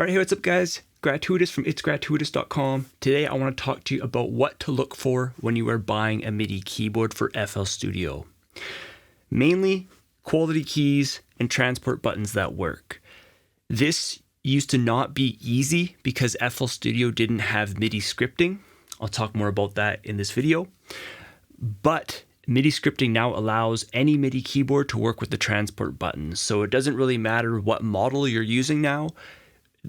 All right, hey, what's up, guys? GratuiTous from itsgratuitous.com. Today, I want to talk to you about what to look for when you are buying a MIDI keyboard for FL Studio. Mainly, quality keys and transport buttons that work. This used to not be easy because FL Studio didn't have MIDI scripting. I'll talk more about that in this video. But MIDI scripting now allows any MIDI keyboard to work with the transport buttons. So it doesn't really matter what model you're using now.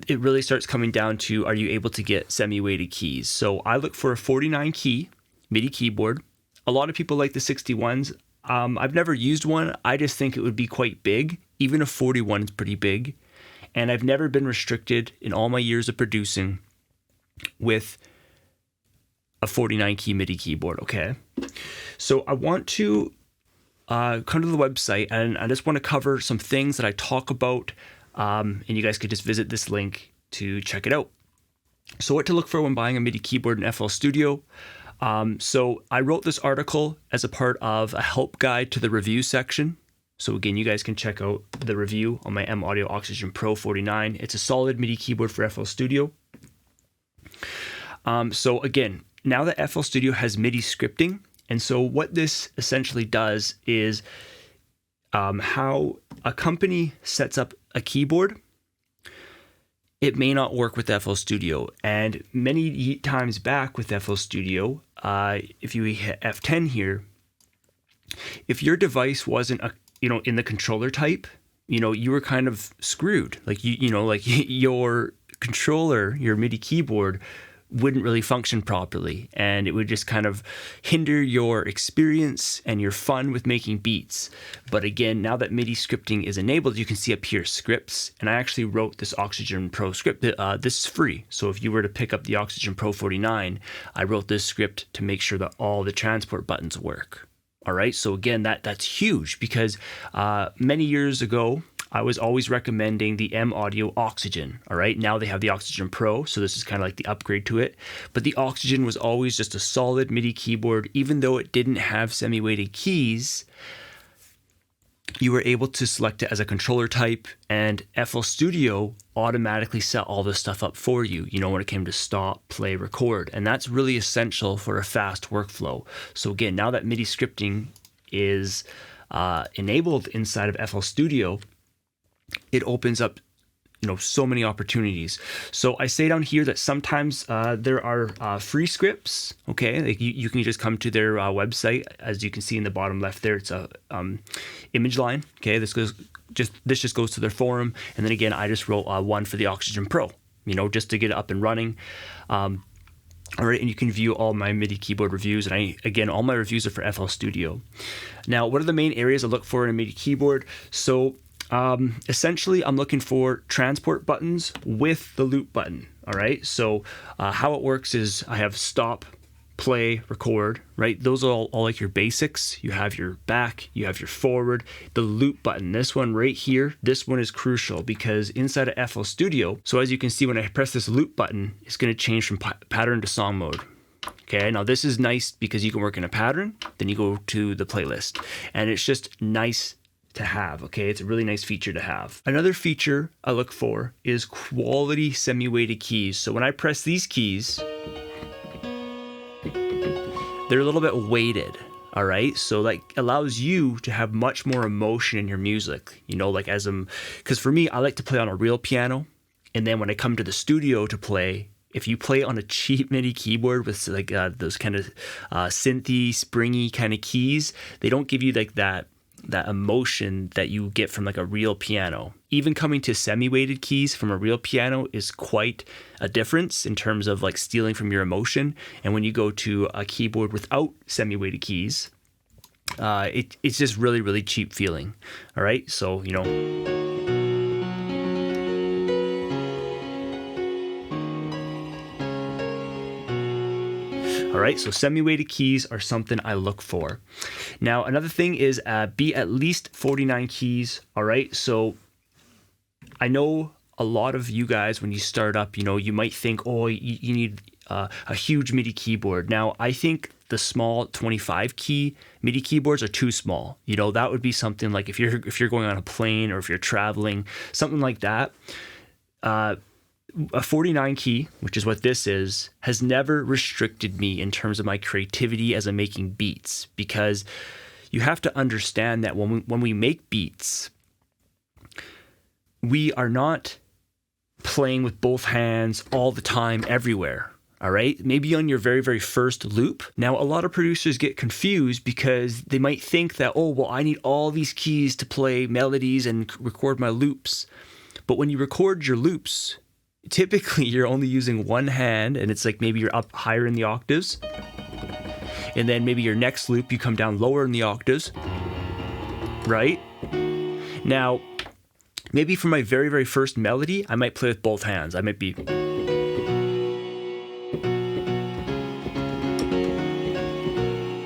It really starts coming down to, are you able to get semi-weighted keys? So I look for a 49 key MIDI keyboard. A lot of people like the 61s. I've never used one. I just think it would be quite big. Even a 41 is pretty big. And I've never been restricted in all my years of producing with a 49 key MIDI keyboard, okay? So I want to come to the website and I just want to cover some things that I talk about. And you guys could just visit this link to check it out. So what to look for when buying a MIDI keyboard in FL Studio. So I wrote this article as a part of a help guide to the review section. So again, you guys can check out the review on my M Audio Oxygen Pro 49. It's a solid MIDI keyboard for FL Studio. So again, now that FL Studio has MIDI scripting, and so what this essentially does is how a company sets up a keyboard, it may not work with FL Studio. And many times back with FL Studio, if you hit F10 here, if your device wasn't in the controller type, you were kind of screwed. Like like your controller, your MIDI keyboard wouldn't really function properly, and it would just kind of hinder your experience and your fun with making beats. But again, now that MIDI scripting is enabled, you can see up here scripts, and I actually wrote this Oxygen Pro script. This is free, so if you were to pick up the Oxygen Pro 49, I wrote this script to make sure that all the transport buttons work. All right, so again, that's huge because many years ago, I was always recommending the M Audio Oxygen, all right? Now they have the Oxygen Pro, so this is kind of like the upgrade to it. But the Oxygen was always just a solid MIDI keyboard. Even though it didn't have semi-weighted keys, you were able to select it as a controller type, and FL Studio automatically set all this stuff up for you, when it came to stop, play, record. And that's really essential for a fast workflow. So again, now that MIDI scripting is enabled inside of FL Studio, it opens up, so many opportunities. So I say down here that sometimes there are free scripts. Okay, like you can just come to their website, as you can see in the bottom left there. It's a image line. Okay, this just goes to their forum, and then again, I just wrote one for the Oxygen Pro. Just to get it up and running. All right, and you can view all my MIDI keyboard reviews, and all my reviews are for FL Studio. Now, what are the main areas I look for in a MIDI keyboard? So essentially, I'm looking for transport buttons with the loop button. All right. So how it works is I have stop, play, record. Right. Those are all like your basics. You have your back, you have your forward, the loop button. This one right here, this one is crucial because inside of FL Studio. So as you can see, when I press this loop button, it's going to change from pattern to song mode. Okay, now this is nice because you can work in a pattern, then you go to the playlist, and it's just nice to have. Okay, it's a really nice feature to have. Another feature I look for is quality semi-weighted keys. So when I press these keys, they're a little bit weighted. All right, so that allows you to have much more emotion in your music. Because for me, I like to play on a real piano, and then when I come to the studio to play, if you play on a cheap MIDI keyboard with those kind of synthy, springy kind of keys, they don't give you like that emotion that you get from like a real piano. Even coming to semi-weighted keys from a real piano is quite a difference in terms of like stealing from your emotion. And when you go to a keyboard without semi-weighted keys, it's just really, really cheap feeling. All right, so All right, so semi-weighted keys are something I look for. Now, another thing is be at least 49 keys. All right, so I know a lot of you guys, when you start up, you might think, oh, you need a huge MIDI keyboard. Now, I think the small 25 key MIDI keyboards are too small. That would be something like if you're going on a plane or if you're traveling, something like that. a 49 key, which is what this is, has never restricted me in terms of my creativity as I'm making beats, because you have to understand that when we make beats, we are not playing with both hands all the time everywhere. All right, maybe on your very, very first loop. Now, a lot of producers get confused because they might think that, oh, well, I need all these keys to play melodies and record my loops. But when you record your loops, typically you're only using one hand, and it's like maybe you're up higher in the octaves. And then maybe your next loop, you come down lower in the octaves, right? Now, maybe for my very, very first melody, I might play with both hands. I might be...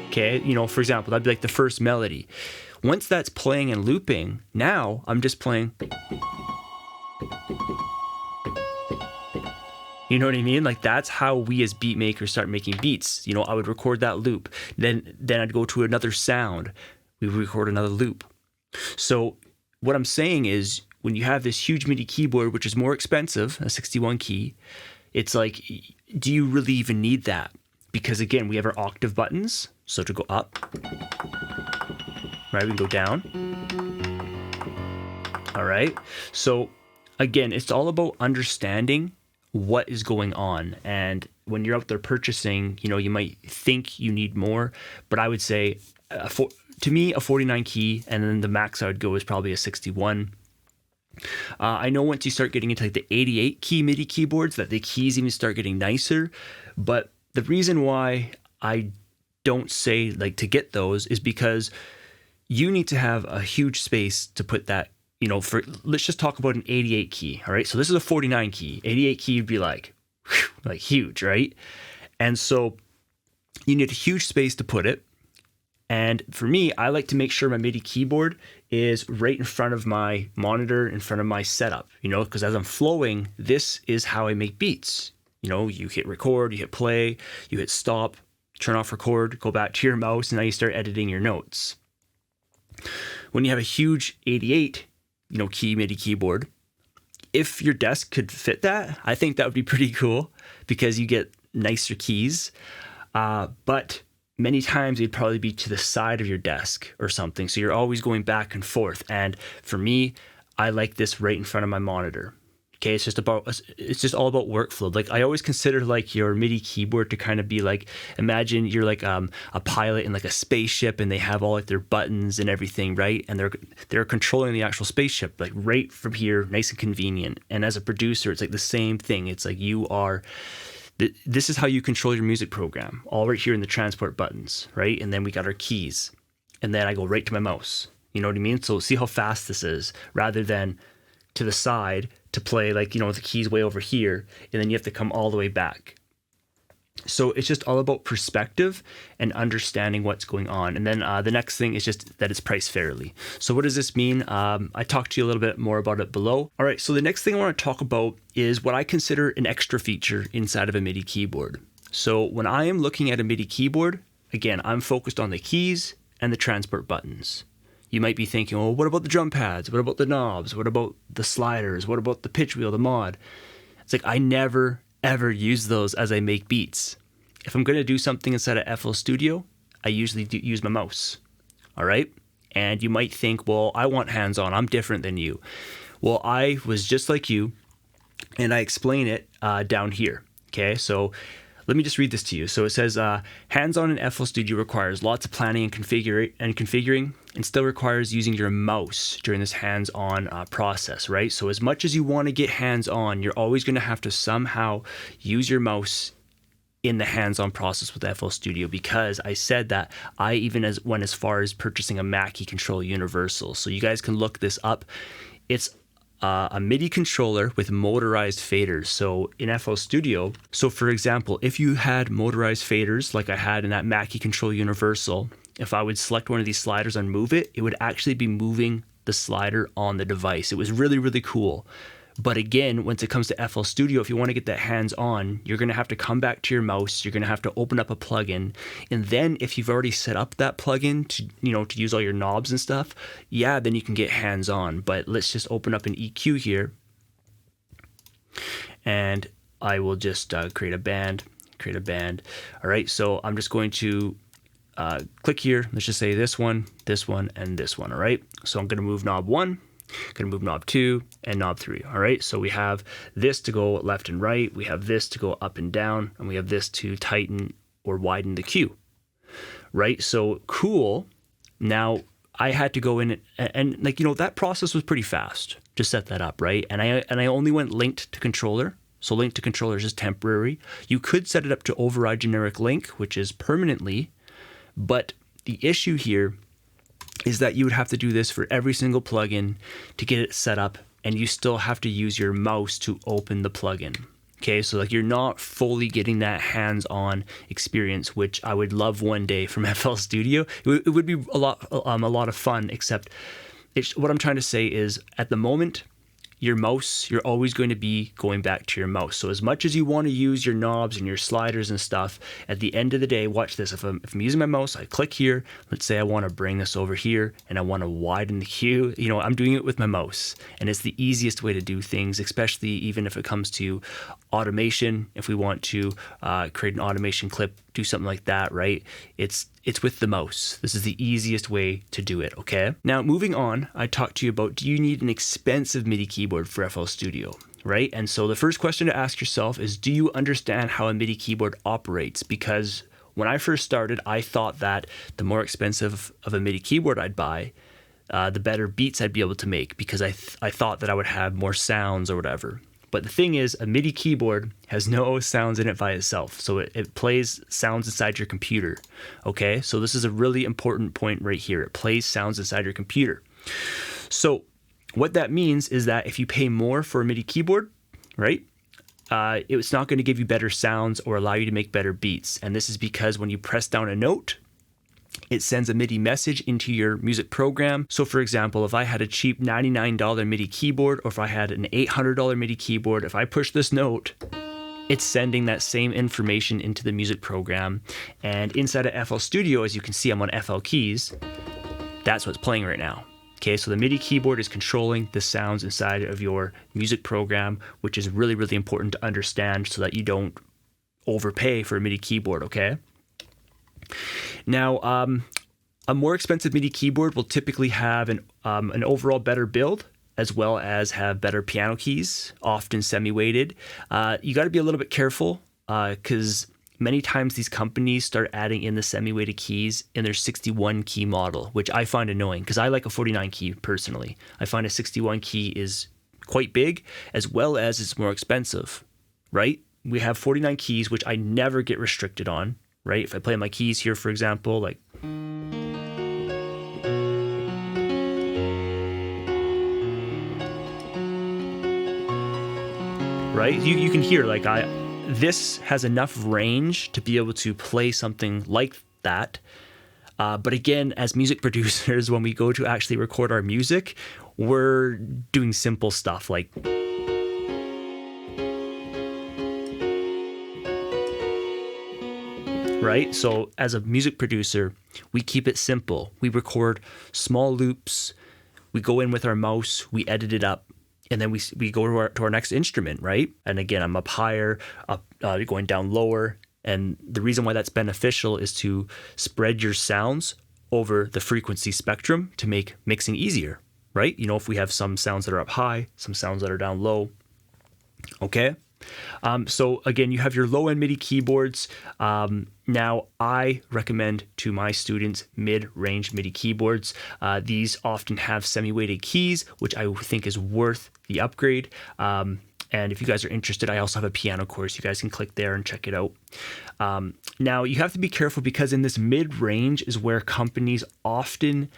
Okay, for example, that'd be like the first melody. Once that's playing and looping, now I'm just playing. You know what I mean? Like, that's how we as beat makers start making beats. I would record that loop. Then I'd go to another sound. We would record another loop. So what I'm saying is, when you have this huge MIDI keyboard, which is more expensive, a 61 key, it's like, do you really even need that? Because again, we have our octave buttons. So to go up, right, we can go down. All right. So again, it's all about understanding what is going on. And when you're out there purchasing, you might think you need more, but I would say to me, a 49 key, and then the max I would go is probably a 61. I know once you start getting into like the 88 key MIDI keyboards that the keys even start getting nicer, but the reason why I don't say like to get those is because you need to have a huge space to put that, let's just talk about an 88 key. All right. So this is a 49 key. 88 key would be like huge, right? And so you need a huge space to put it. And for me, I like to make sure my MIDI keyboard is right in front of my monitor, in front of my setup, because as I'm flowing, this is how I make beats. You hit record, you hit play, you hit stop, turn off record, go back to your mouse, and now you start editing your notes. When you have a huge 88, key MIDI keyboard, if your desk could fit that, I think that would be pretty cool because you get nicer keys. But many times it'd probably be to the side of your desk or something. So you're always going back and forth. And for me, I like this right in front of my monitor. Okay, it's just all about workflow. Like, I always consider like your MIDI keyboard to kind of be like, imagine you're like a pilot in like a spaceship, and they have all like their buttons and everything, right? And they're controlling the actual spaceship like right from here, nice and convenient. And as a producer, it's like the same thing. It's like this is how you control your music program, all right here in the transport buttons, right? And then we got our keys, and then I go right to my mouse. You know what I mean? So see how fast this is, rather than to the side to play like, the keys way over here, and then you have to come all the way back. So it's just all about perspective and understanding what's going on. And then the next thing is just that it's priced fairly. So what does this mean? I talked to you a little bit more about it below. All right, so the next thing I want to talk about is what I consider an extra feature inside of a MIDI keyboard. So when I am looking at a MIDI keyboard, again, I'm focused on the keys and the transport buttons. You might be thinking, well, what about the drum pads? What about the knobs? What about the sliders? What about the pitch wheel, the mod? It's like I never, ever use those as I make beats. If I'm going to do something inside of FL Studio, I usually use my mouse. All right? And you might think, well, I want hands-on. I'm different than you. Well, I was just like you, and I explain it down here. Okay, so let me just read this to you. So it says, hands-on in FL Studio requires lots of planning and configuring, and still requires using your mouse during this hands-on process, right? So as much as you want to get hands-on, you're always going to have to somehow use your mouse in the hands-on process with FL Studio, because I said that I even went as far as purchasing a Mackie Control Universal. So you guys can look this up. It's a MIDI controller with motorized faders. So in FL Studio, so for example, if you had motorized faders like I had in that Mackie Control Universal, if I would select one of these sliders and move it, it would actually be moving the slider on the device. It was really, really cool. But again, once it comes to FL Studio, if you want to get that hands-on, you're going to have to come back to your mouse. You're going to have to open up a plugin. And then if you've already set up that plugin to use all your knobs and stuff, yeah, then you can get hands-on. But let's just open up an EQ here. and I will just create a band. All right, so I'm just going to click here. Let's just say this one, and this one. All right, so I'm going to move knob 1, going to move knob 2, and knob 3. All right, so we have this to go left and right, we have this to go up and down, and we have this to tighten or widen the cue. Right, so cool. Now I had to go in and like, that process was pretty fast to set that up, right? And I only went linked to controller. So link to controller is just temporary. You could set it up to override generic link, which is permanently, but the issue here is that you would have to do this for every single plugin to get it set up, and you still have to use your mouse to open the plugin. Okay, so like you're not fully getting that hands-on experience, which I would love one day from FL Studio. It would be a lot of fun, except what I'm trying to say is at the moment, your mouse, you're always going to be going back to your mouse. So as much as you want to use your knobs and your sliders and stuff, at the end of the day, watch this. If I'm using my mouse, I click here. Let's say I want to bring this over here and I want to widen the cue. I'm doing it with my mouse, and it's the easiest way to do things, especially even if it comes to automation. If we want to create an automation clip, do something like that, right? It's with the mouse. This is the easiest way to do it, okay? Now, moving on, I talked to you about, do you need an expensive MIDI keyboard for FL Studio, right? And so the first question to ask yourself is, do you understand how a MIDI keyboard operates? Because when I first started, I thought that the more expensive of a MIDI keyboard I'd buy, the better beats I'd be able to make, because I thought that I would have more sounds or whatever. But the thing is, a MIDI keyboard has no sounds in it by itself. So it plays sounds inside your computer. Okay, so this is a really important point right here. It plays sounds inside your computer. So what that means is that if you pay more for a MIDI keyboard, right, it's not going to give you better sounds or allow you to make better beats. And this is because when you press down a note, it sends a MIDI message into your music program. So for example, if I had a cheap $99 MIDI keyboard, or if I had an $800 MIDI keyboard, if I push this note, it's sending that same information into the music program. And inside of FL Studio, as you can see, I'm on FL keys. That's what's playing right now. Okay, so the MIDI keyboard is controlling the sounds inside of your music program, which is really, really important to understand so that you don't overpay for a MIDI keyboard, okay? Now, a more expensive MIDI keyboard will typically have an overall better build, as well as have better piano keys, often semi-weighted. You got to be a little bit careful because many times these companies start adding in the semi-weighted keys in their 61 key model, which I find annoying because I like a 49 key personally. I find a 61 key is quite big, as well as it's more expensive, right? We have 49 keys, which I never get restricted on. Right? If I play my keys here, for example, like, right? You can hear like this has enough range to be able to play something like that. But again, as music producers, when we go to actually record our music, we're doing simple stuff like, right? So as a music producer, we keep it simple. We record small loops, we go in with our mouse, we edit it up, and then we go to our next instrument, right? And again, I'm up higher, going down lower. And the reason why that's beneficial is to spread your sounds over the frequency spectrum to make mixing easier, right? If we have some sounds that are up high, some sounds that are down low, okay? So again, you have your low-end MIDI keyboards. Now, I recommend to my students mid-range MIDI keyboards. These often have semi-weighted keys, which I think is worth the upgrade. And if you guys are interested, I also have a piano course. You guys can click there and check it out. Now, you have to be careful because in this mid-range is where companies often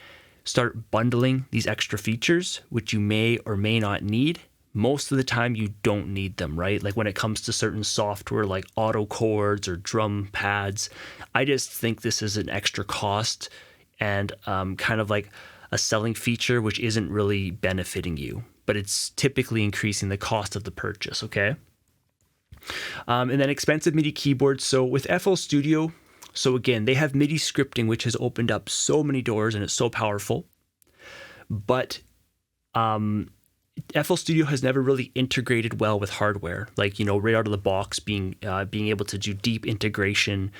start bundling these extra features, which you may or may not need. Most of the time you don't need them, right? Like when it comes to certain software like auto-chords or drum pads, I just think this is an extra cost and kind of like a selling feature which isn't really benefiting you, but it's typically increasing the cost of the purchase, okay? And then expensive MIDI keyboards. So with FL Studio, so again, they have MIDI scripting, which has opened up so many doors and it's so powerful, but FL Studio has never really integrated well with hardware, like, right out of the box, being able to do deep integration.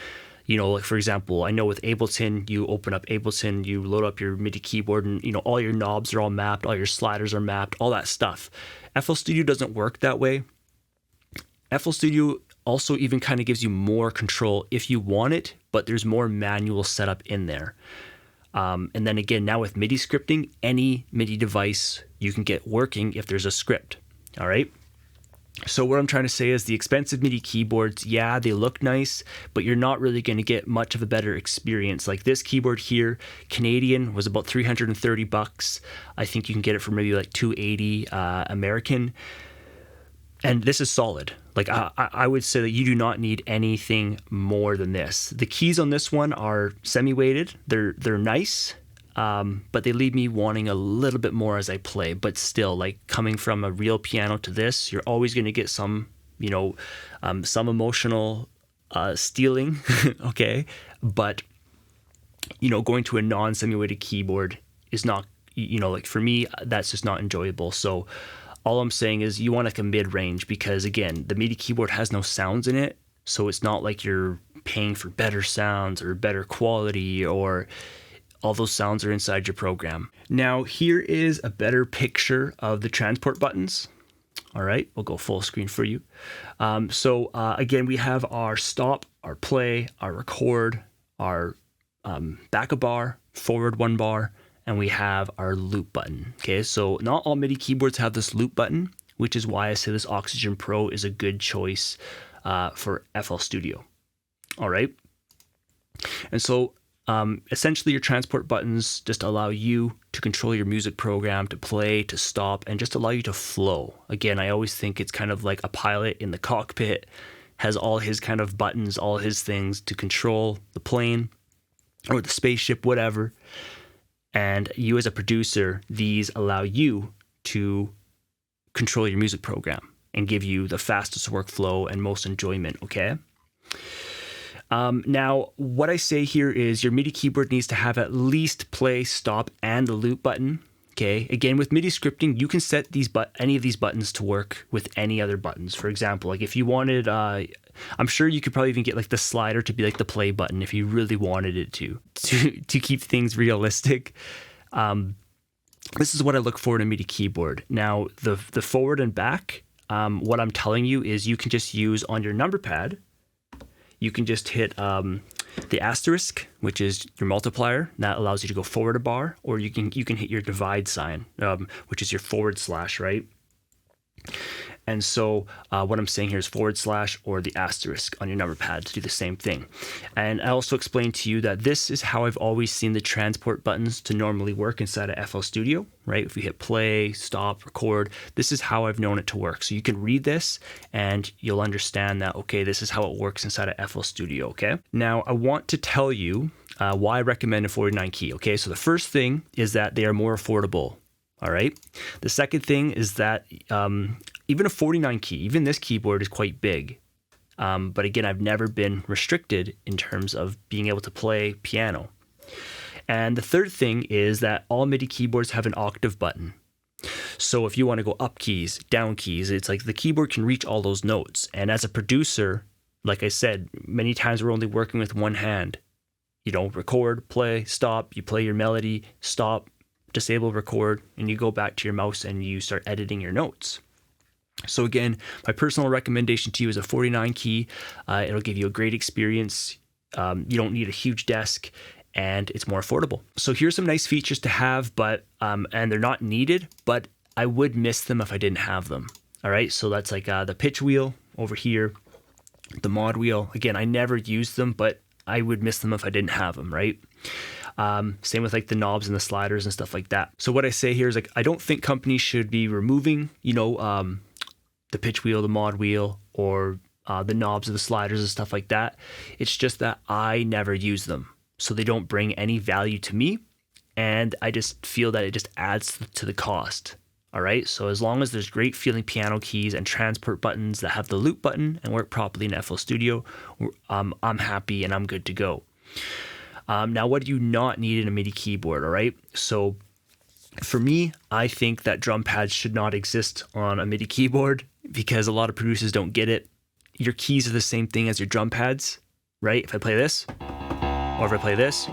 Like for example, I know with Ableton, you open up Ableton, you load up your MIDI keyboard, and all your knobs are all mapped, all your sliders are mapped, all that stuff. FL Studio doesn't work that way. FL Studio also even kind of gives you more control if you want it, but there's more manual setup in there. And then again, now with MIDI scripting, any MIDI device you can get working if there's a script. All right. So what I'm trying to say is the expensive MIDI keyboards, yeah, they look nice, but you're not really going to get much of a better experience. Like this keyboard here, Canadian, was about $330. I think you can get it for maybe like $280 American. And this is solid. Like I would say that you do not need anything more than this. The keys on this one are semi-weighted. They're nice, but they leave me wanting a little bit more as I play. But still, like coming from a real piano to this, you're always going to get some emotional stealing, okay? But going to a non-semi-weighted keyboard is not, like for me, that's just not enjoyable. So all I'm saying is you want like a mid-range, because again, the MIDI keyboard has no sounds in it. So it's not like you're paying for better sounds or better quality, or all those sounds are inside your program. Now, here is a better picture of the transport buttons. All right, we'll go full screen for you. Again, we have our stop, our play, our record, our back a bar, forward one bar, and we have our loop button. Okay, so not all MIDI keyboards have this loop button, which is why I say this Oxygen Pro is a good choice for FL Studio. All right, and so essentially your transport buttons just allow you to control your music program, to play, to stop, and just allow you to flow. Again, I always think it's kind of like a pilot in the cockpit has all his kind of buttons, all his things to control the plane or the spaceship, whatever. And you as a producer, these allow you to control your music program and give you the fastest workflow and most enjoyment, okay? Now, what I say here is your MIDI keyboard needs to have at least play, stop, and the loop button, okay? Again, with MIDI scripting, you can set any of these buttons to work with any other buttons. For example, like if you wanted, I'm sure you could probably even get like the slider to be like the play button if you really wanted it to keep things realistic. This is what I look for in a MIDI keyboard. Now, the forward and back, what I'm telling you is you can just use on your number pad, you can just hit the asterisk, which is your multiplier. That allows you to go forward a bar, or you can hit your divide sign, which is your /, right? And so what I'm saying here is / or the asterisk on your number pad to do the same thing. And I also explained to you that this is how I've always seen the transport buttons to normally work inside of FL Studio, right? If we hit play, stop, record, this is how I've known it to work. So you can read this and you'll understand that, okay, this is how it works inside of FL Studio, okay? Now, I want to tell you why I recommend a 49 key, okay? So the first thing is that they are more affordable. All right. The second thing is that even a 49 key, even this keyboard is quite big. But again, I've never been restricted in terms of being able to play piano. And the third thing is that all MIDI keyboards have an octave button. So if you want to go up keys, down keys, it's like the keyboard can reach all those notes. And as a producer, like I said, many times we're only working with one hand. Record, play, stop, you play your melody, stop, disable record, and you go back to your mouse and you start editing your notes. So again, my personal recommendation to you is a 49 key. It'll give you a great experience. You don't need a huge desk, and it's more affordable. So here's some nice features to have, but and they're not needed, but I would miss them if I didn't have them. All right, so that's like the pitch wheel over here, the mod wheel. Again, I never used them, but I would miss them if I didn't have them, right? Same with like the knobs and the sliders and stuff like that. So what I say here is like, I don't think companies should be removing, the pitch wheel, the mod wheel, or the knobs or the sliders and stuff like that. It's just that I never use them. So they don't bring any value to me. And I just feel that it just adds to the cost. All right. So as long as there's great feeling piano keys and transport buttons that have the loop button and work properly in FL Studio, I'm happy and I'm good to go. Now, what do you not need in a MIDI keyboard? All right. So For me, I think that drum pads should not exist on a MIDI keyboard because a lot of producers don't get it. Your keys are the same thing as your drum pads, right? If I play this, or if I play this,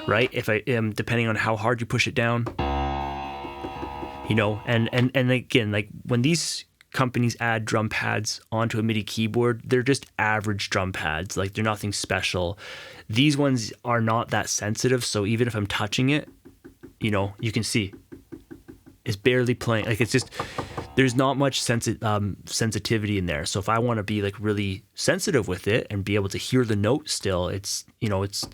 right? If I am, depending on how hard you push it down, you know, and again, like when these companies add drum pads onto a MIDI keyboard, they're just average drum pads. Like they're nothing special. These ones are not that sensitive. So even if I'm touching it, you know, you can see it's barely playing. Like it's just, there's not much sensitivity in there. So if I want to be like really sensitive with it and be able to hear the note still, it's, you know, it's,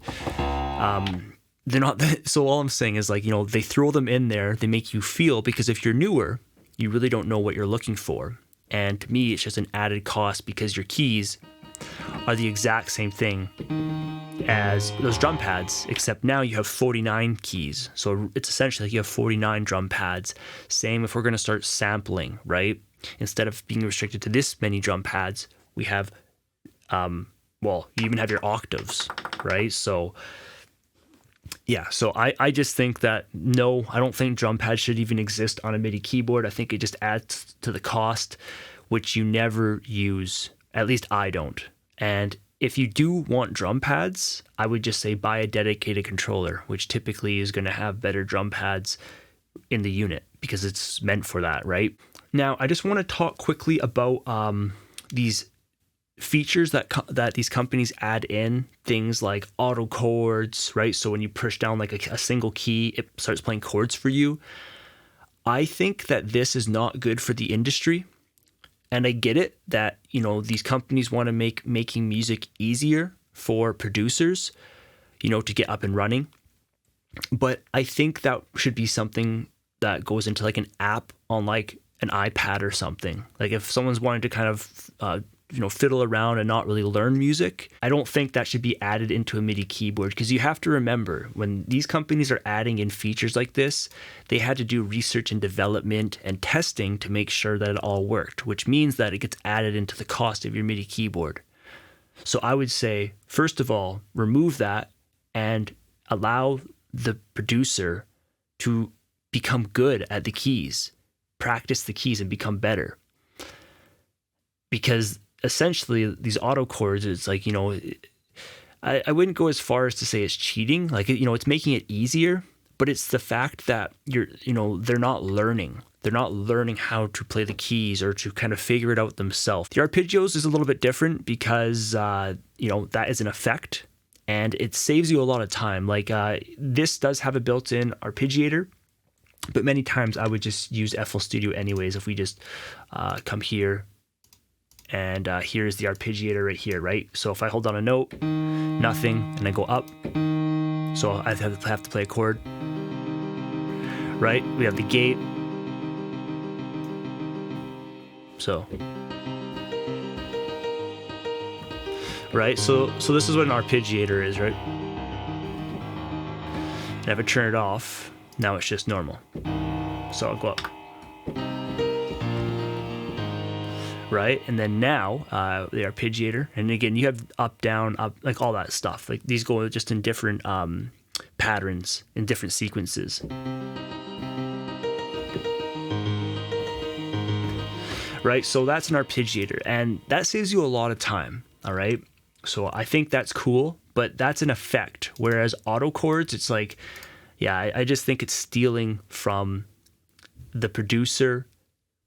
they're not, so all I'm saying is like, you know, they throw them in there, they make you feel, because if you're newer, you really don't know what you're looking for. And to me, it's just an added cost because your keys are the exact same thing as those drum pads, except now you have 49 keys. So it's essentially like you have 49 drum pads. Same if we're going to start sampling, right? Instead of being restricted to this many drum pads, we have, well, you even have your octaves, right? So yeah, so I just think that, no, I don't think drum pads should even exist on a MIDI keyboard. I think it just adds to the cost, which you never use. At least I don't. And if you do want drum pads, I would just say buy a dedicated controller, which typically is going to have better drum pads in the unit because it's meant for that, right? Now, I just want to talk quickly about these features that these companies add in, things like auto-chords, right? So when you push down like a single key, it starts playing chords for you. I think that this is not good for the industry. And I get it that, you know, these companies want to make making music easier for producers, you know, to get up and running. But I think that should be something that goes into like an app on like an iPad or something. Like if someone's wanting to kind of, you know, fiddle around and not really learn music, I don't think that should be added into a MIDI keyboard, because you have to remember when these companies are adding in features like this, they had to do research and development and testing to make sure that it all worked, which means that it gets added into the cost of your MIDI keyboard. So I would say, first of all, remove that and allow the producer to become good at the keys, practice the keys and become better. Because essentially these auto chords, it's like, you know, I wouldn't go as far as to say it's cheating. Like, you know, it's making it easier, but it's the fact that they're not learning. They're not learning how to play the keys or to kind of figure it out themselves. The arpeggios is a little bit different because, you know, that is an effect and it saves you a lot of time. Like this does have a built-in arpeggiator, but many times I would just use FL Studio anyways. If we just come here, and here's the arpeggiator right here, right? So if I hold down a note, nothing, and I go up, so I have to play a chord, right? We have the gate, so, right? So this is what an arpeggiator is, right? And if I turn it off, now it's just normal. So I'll go up. Right, and then now the arpeggiator, and again you have up, down, up, like all that stuff. Like these go just in different patterns, in different sequences. Right, so that's an arpeggiator, and that saves you a lot of time. All right, so I think that's cool, but that's an effect. Whereas auto chords, it's like, yeah, I just think it's stealing from the producer,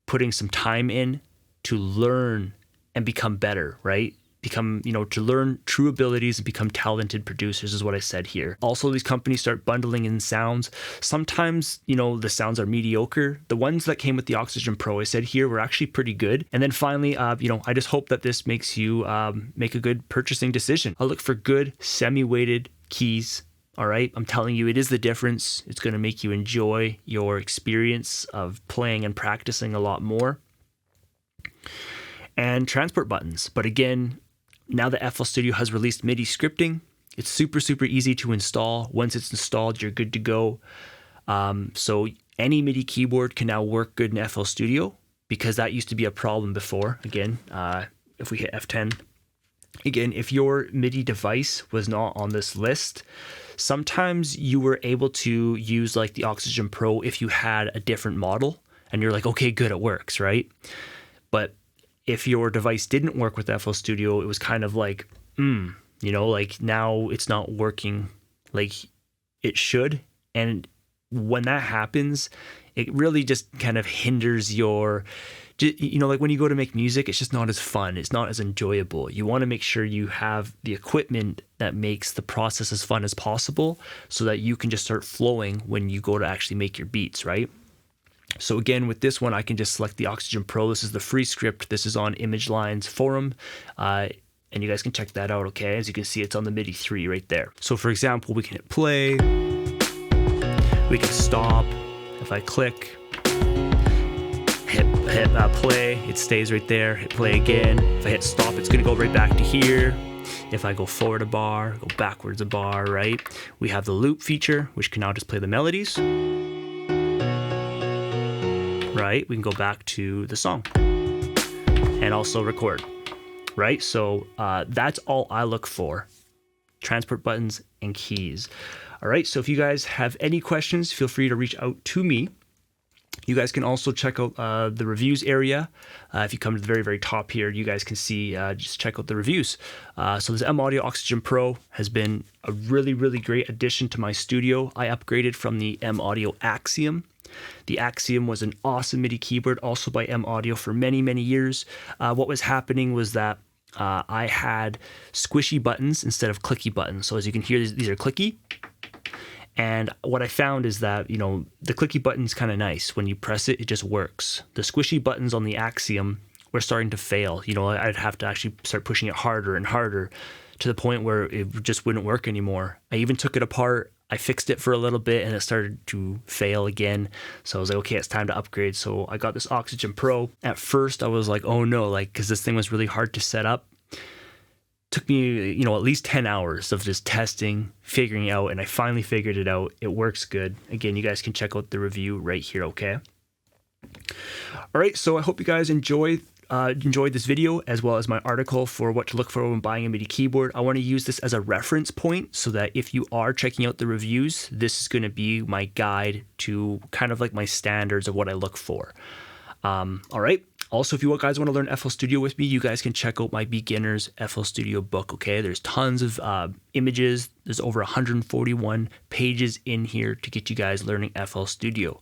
putting some time in to learn and become better, right? Become, you know, to learn true abilities and become talented producers is what I said here. Also, these companies start bundling in sounds. Sometimes, you know, the sounds are mediocre. The ones that came with the Oxygen Pro, I said here, were actually pretty good. And then finally, you know, I just hope that this makes you make a good purchasing decision. I'll look for good semi-weighted keys. All right, I'm telling you, it is the difference. It's going to make you enjoy your experience of playing and practicing a lot more. And transport buttons. But again, now that FL Studio has released MIDI scripting, it's super, super easy to install. Once it's installed, you're good to go. So any MIDI keyboard can now work good in FL Studio, because that used to be a problem before. Again, if we hit F10, Again, if your MIDI device was not on this list, sometimes you were able to use like the Oxygen Pro if you had a different model and you're like, okay, good, it works, right? But if your device didn't work with FL Studio, it was kind of like, like now it's not working like it should. And when that happens, it really just kind of hinders your, like when you go to make music, it's just not as fun. It's not as enjoyable. You want to make sure you have the equipment that makes the process as fun as possible so that you can just start flowing when you go to actually make your beats, right? So again, with this one, I can just select the Oxygen Pro. This is the free script. This is on ImageLine's forum. And you guys can check that out, okay? As you can see, it's on the MIDI 3 right there. So for example, we can hit play. We can stop. If I click, hit play, it stays right there. Hit play again. If I hit stop, it's gonna go right back to here. If I go forward a bar, go backwards a bar, right? We have the loop feature, which can now just play the melodies. Right? We can go back to the song and also record, right? So that's all I look for. Transport buttons and keys. All right, so if you guys have any questions, feel free to reach out to me. You guys can also check out the reviews area. If you come to the very, very top here, you guys can see, just check out the reviews. So this M Audio Oxygen Pro has been a really, really great addition to my studio. I upgraded from the M Audio Axiom. The Axiom was an awesome MIDI keyboard, also by M Audio for many, many years. What was happening was that I had squishy buttons instead of clicky buttons. So as you can hear, these are clicky. And what I found is that, the clicky button's kind of nice. When you press it, it just works. The squishy buttons on the Axiom were starting to fail. I'd have to actually start pushing it harder and harder to the point where it just wouldn't work anymore. I even took it apart. I fixed it for a little bit and it started to fail again. So I was like, okay, it's time to upgrade. So I got this Oxygen Pro. At first I was like, oh no, because this thing was really hard to set up. Took me, at least 10 hours of just testing, figuring it out, and I finally figured it out. It works good. Again, you guys can check out the review right here, okay? All right, so I hope you guys enjoyed this video as well as my article for what to look for when buying a MIDI keyboard. I want to use this as a reference point so that if you are checking out the reviews, this is going to be my guide to kind of like my standards of what I look for. All right. Also, if you guys want to learn FL Studio with me, you guys can check out my beginner's FL Studio book, okay? There's tons of images. There's over 141 pages in here to get you guys learning FL Studio.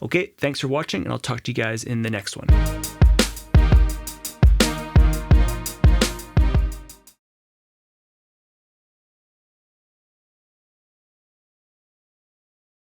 Okay, thanks for watching, and I'll talk to you guys in the next one.